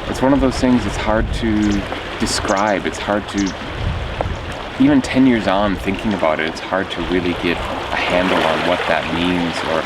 It's one of those things it's hard to describe. It's hard to, even 10 years on thinking about it, it's hard to really get a handle on what that means, or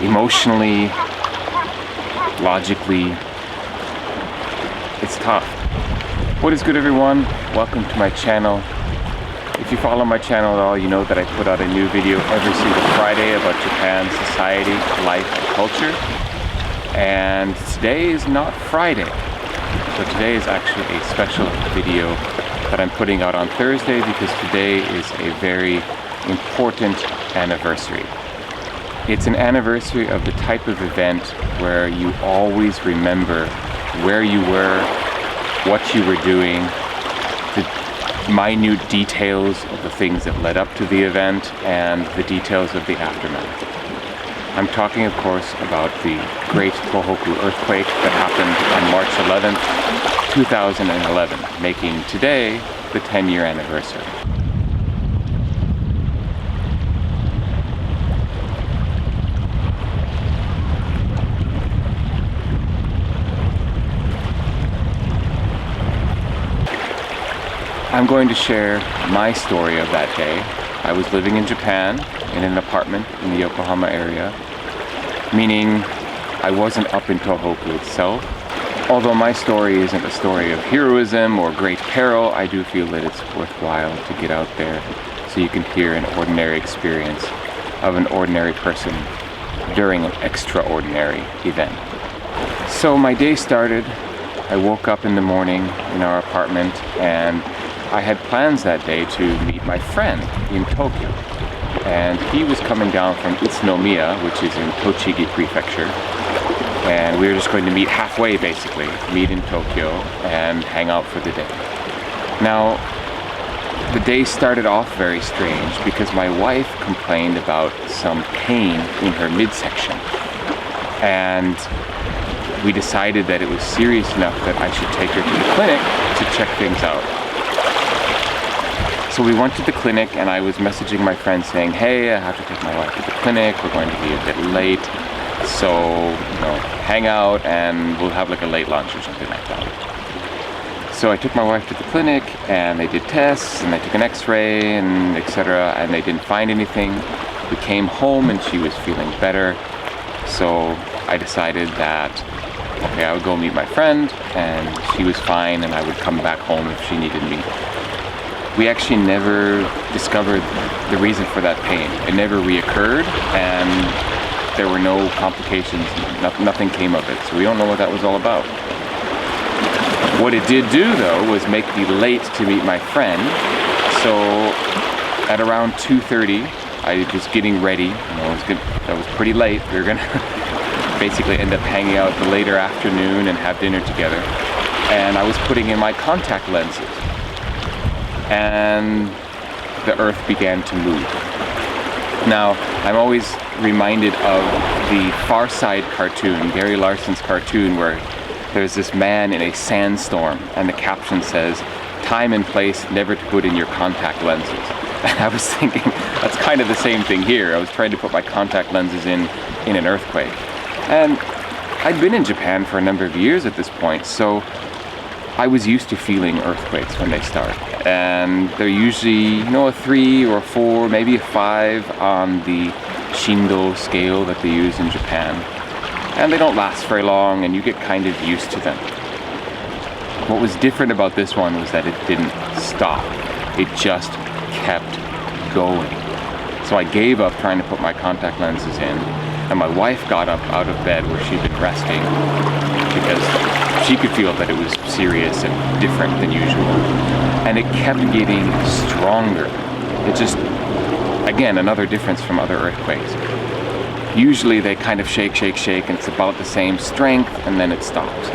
emotionally, logically. It's tough. What is good, everyone? Welcome to my channel. If you follow my channel at all, you know that I put out a new video every single Friday about Japan's society, life, and culture. And today is not Friday. So today is actually a special video that I'm putting out on Thursday because today is a very important anniversary. It's an anniversary of the type of event where you always remember where you were, what you were doing, the minute details of the things that led up to the event, and the details of the aftermath. I'm talking, of course, about the great Tohoku Earthquake that happened on March 11th, 2011, making today the 10-year anniversary. I'm going to share my story of that day. I was living in Japan in an apartment in the Yokohama area, meaning I wasn't up in Tohoku itself. Although my story isn't a story of heroism or great peril, I do feel that it's worthwhile to get out there so you can hear an ordinary experience of an ordinary person during an extraordinary event. So my day started. I woke up in the morning in our apartment, and I had plans that day to meet my friend in Tokyo. And he was coming down from Tsunami, which is in Tochigi Prefecture. And we were just going to meet halfway, basically. Meet in Tokyo and hang out for the day. Now, the day started off very strange because my wife complained about some pain in her midsection. And we decided that it was serious enough that I should take her to the clinic to check things out. So we went to the clinic, and I was messaging my friend saying, hey, I have to take my wife to the clinic, we're going to be a bit late, so, hang out and we'll have like a late lunch or something like that. So I took my wife to the clinic, and they did tests, and they took an x-ray, and etc., and they didn't find anything. We came home, and she was feeling better, so I decided that, okay, I would go meet my friend, and she was fine, and I would come back home if she needed me. We actually never discovered the reason for that pain. It never reoccurred, and there were no complications, nothing came of it, so we don't know what that was all about. What it did do, though, was make me late to meet my friend, so at around 2:30, I was just getting ready, that was pretty late. We were gonna basically end up hanging out the later afternoon and have dinner together, and I was putting in my contact lenses. And the earth began to move. Now, I'm always reminded of the Far Side cartoon, Gary Larson's cartoon, where there's this man in a sandstorm, and the caption says, time and place never to put in your contact lenses. And I was thinking, that's kind of the same thing here. I was trying to put my contact lenses in an earthquake. And I'd been in Japan for a number of years at this point, so I was used to feeling earthquakes when they start, and they're usually, a 3 or a 4, maybe a 5 on the Shindo scale that they use in Japan, and they don't last very long, and you get kind of used to them. What was different about this one was that it didn't stop. It just kept going. So I gave up trying to put my contact lenses in, and my wife got up out of bed where she'd been resting because she could feel that it was serious and different than usual. And it kept getting stronger. It just, again, another difference from other earthquakes. Usually they kind of shake, and it's about the same strength, and then it stops.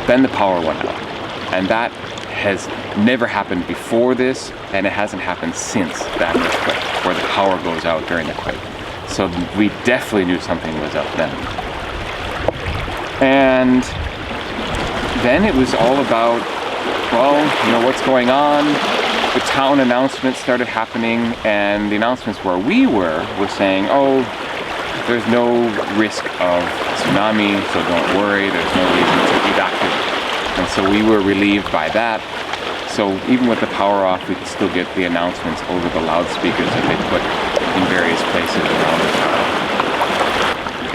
Then the power went out. And that has never happened before this, and it hasn't happened since that earthquake, where the power goes out during the quake. So we definitely knew something was up then. And then it was all about, what's going on? The town announcements started happening, and the announcements where we were saying, there's no risk of tsunami, so don't worry, there's no reason to evacuate. And so we were relieved by that. So even with the power off, we could still get the announcements over the loudspeakers that they put in various places around the tower.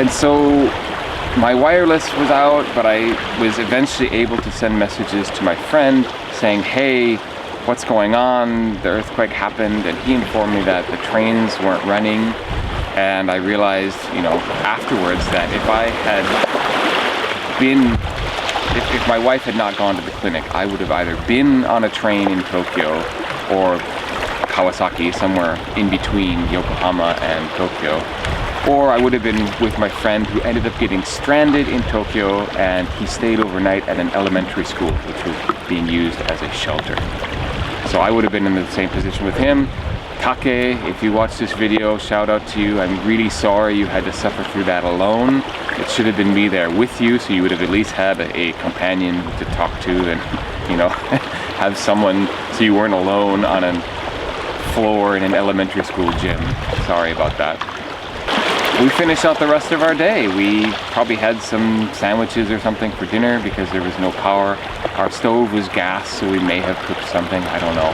And so my wireless was out, but I was eventually able to send messages to my friend saying, hey, what's going on? The earthquake happened, and he informed me that the trains weren't running. And I realized, afterwards that if I had been, if my wife had not gone to the clinic, I would have either been on a train in Tokyo or Kawasaki, somewhere in between Yokohama and Tokyo, or I would have been with my friend who ended up getting stranded in Tokyo, and he stayed overnight at an elementary school which was being used as a shelter. So I would have been in the same position with him. Take, if you watch this video, shout out to you. I'm really sorry you had to suffer through that alone. It should have been me there with you, so you would have at least had a companion to talk to and, have someone so you weren't alone on a floor in an elementary school gym. Sorry about that. We finished out the rest of our day. We probably had some sandwiches or something for dinner because there was no power. Our stove was gas, so we may have cooked something. I don't know.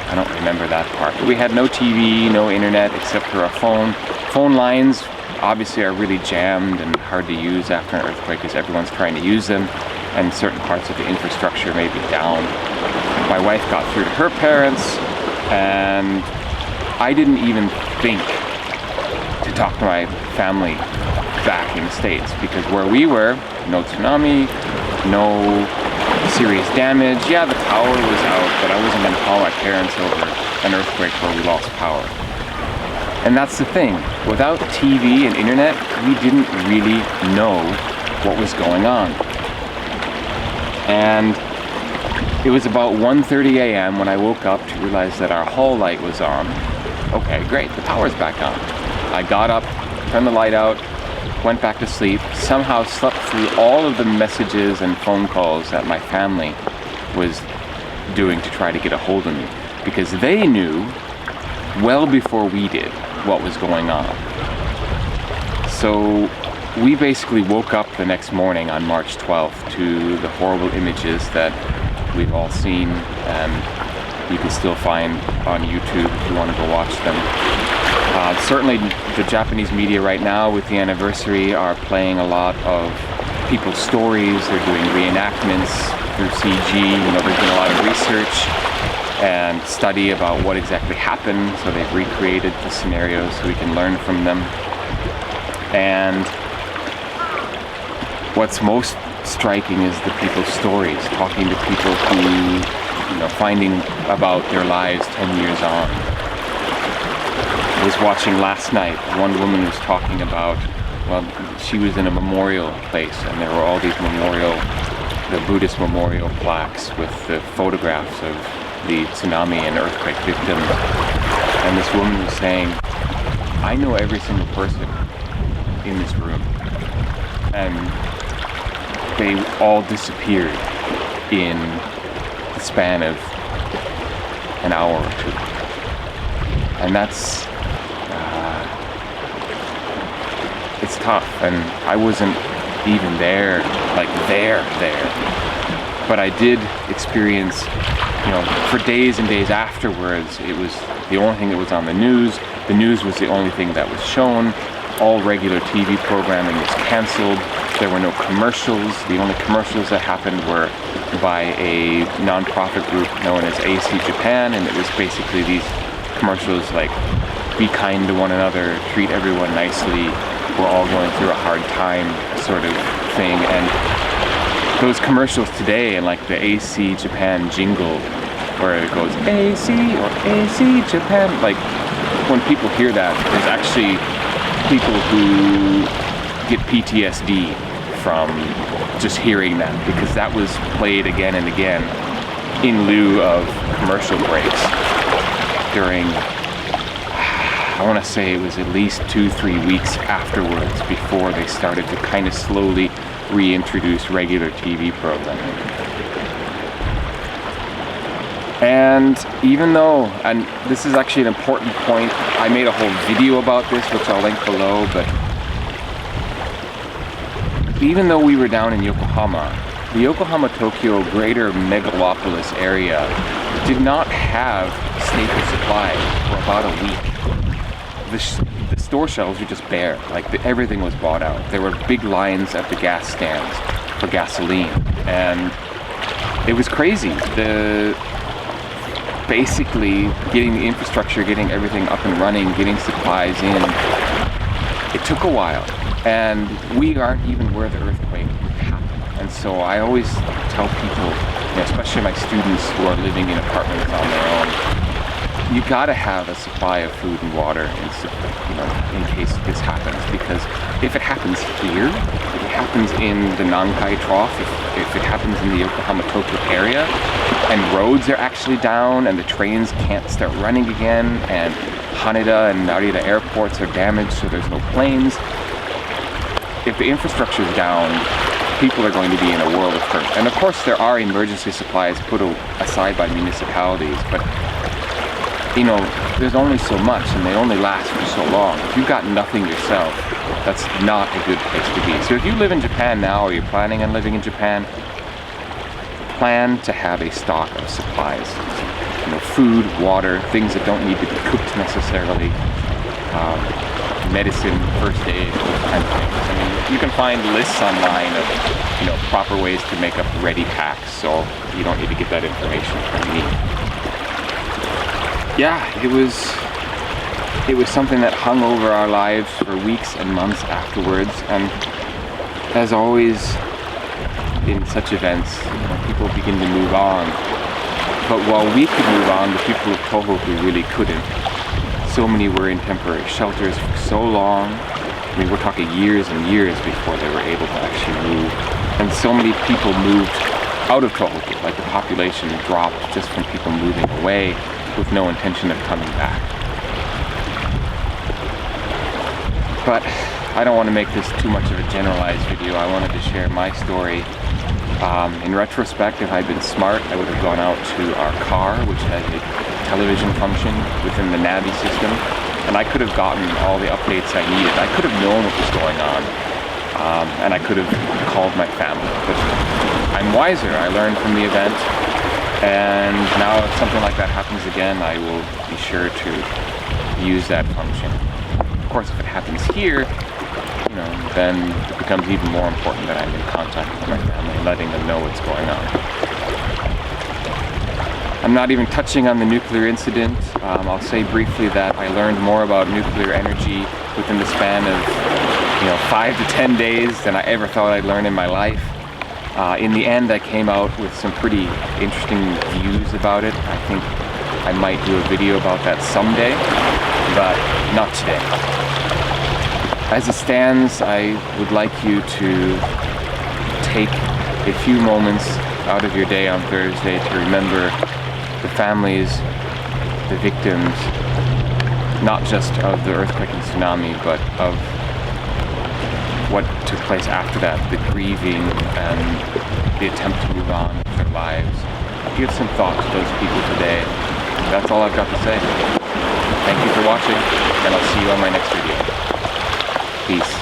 I don't remember that part. But we had no TV, no internet except for our phone. Phone lines obviously are really jammed and hard to use after an earthquake because everyone's trying to use them, and certain parts of the infrastructure may be down. My wife got through to her parents, and I didn't even think to talk to my family back in the States, because where we were, no tsunami, no serious damage. Yeah, the tower was out, but I wasn't going to call my parents over an earthquake where we lost power. And that's the thing, without TV and internet, we didn't really know what was going on. And it was about 1:30 a.m. when I woke up to realize that our hall light was on. Okay, great, the power's back on. I got up, turned the light out, went back to sleep, somehow slept through all of the messages and phone calls that my family was doing to try to get a hold of me, because they knew well before we did what was going on. So we basically woke up the next morning on March 12th to the horrible images that we've all seen, and you can still find on YouTube if you want to go watch them. Certainly the Japanese media right now with the anniversary are playing a lot of people's stories. They're doing reenactments through CG. There's been a lot of research and study about what exactly happened, so they've recreated the scenarios so we can learn from them. And what's most striking is the people's stories, talking to people who, finding about their lives 10 years on. I was watching last night, one woman was talking about, she was in a memorial place, and there were all these the Buddhist memorial plaques with the photographs of the tsunami and earthquake victims. And this woman was saying, I know every single person in this room, and they all disappeared in the span of an hour or two. And that's, it's tough, and I wasn't even there, there. But I did experience, for days and days afterwards, it was the only thing that was on the news. The news was the only thing that was shown. All regular TV programming was canceled. There were no commercials. The only commercials that happened were by a non-profit group known as AC Japan, and it was basically these commercials like, be kind to one another, treat everyone nicely, we're all going through a hard time sort of thing. And those commercials today, and like the AC Japan jingle where it goes AC or AC Japan, like when people hear that, there's actually people who get PTSD from just hearing that, because that was played again and again in lieu of commercial breaks during, I want to say it was at least 2-3 weeks afterwards before they started to kind of slowly reintroduce regular TV programming. And even though, and this is actually an important point, I made a whole video about this which I'll link below, but even though we were down in Yokohama, the Yokohama-Tokyo greater megalopolis area did not have staple supplies for about a week. The store shelves were just bare, like everything was bought out. There were big lines at the gas stands for gasoline, and it was crazy. Basically getting the infrastructure, getting everything up and running, getting supplies in, it took a while, and we aren't even where the earthquake happened. And so I always tell people, especially my students who are living in apartments on their own, you gotta have a supply of food and water in case this happens, because if it happens here, if it happens in the Nankai Trough, if it happens in the Yokohama-Tokyo area, and roads are actually down and the trains can't start running again, and Haneda and Narita airports are damaged so there's no planes, if the infrastructure is down, people are going to be in a world of hurt. And of course there are emergency supplies put aside by municipalities, but there's only so much and they only last for so long. If you've got nothing yourself, that's not a good place to be. So if you live in Japan now, or you're planning on living in Japan, plan to have a stock of supplies. Food, water, things that don't need to be cooked necessarily, medicine, first aid, those kind of things. I mean, you can find lists online of, proper ways to make up ready packs, so you don't need to get that information from me. Yeah, it was something that hung over our lives for weeks and months afterwards, and as always in such events, people begin to move on. But while we could move on, the people of Tohoku really couldn't. So many were in temporary shelters for so long. I mean, we're talking years and years before they were able to actually move. And so many people moved out of Tohoku, like the population dropped just from people moving away with no intention of coming back. But I don't want to make this too much of a generalized video. I wanted to share my story. In retrospect, if I'd been smart, I would have gone out to our car, which had a television function within the Navi system, and I could have gotten all the updates I needed. I could have known what was going on, and I could have called my family. But I'm wiser. I learned from the event, and now if something like that happens again, I will be sure to use that function. Of course, if it happens here, then it becomes even more important that I'm in contact with my family, letting them know what's going on. I'm not even touching on the nuclear incident. I'll say briefly that I learned more about nuclear energy within the span of 5 to 10 days than I ever thought I'd learn in my life. In the end, I came out with some pretty interesting views about it. I think I might do a video about that someday, but not today. As it stands, I would like you to take a few moments out of your day on Thursday to remember the families, the victims, not just of the earthquake and tsunami, but of what took place after that, the grieving and the attempt to move on with their lives. Give some thought to those people today. That's all I've got to say. Thank you for watching, and I'll see you on my next video. Peace.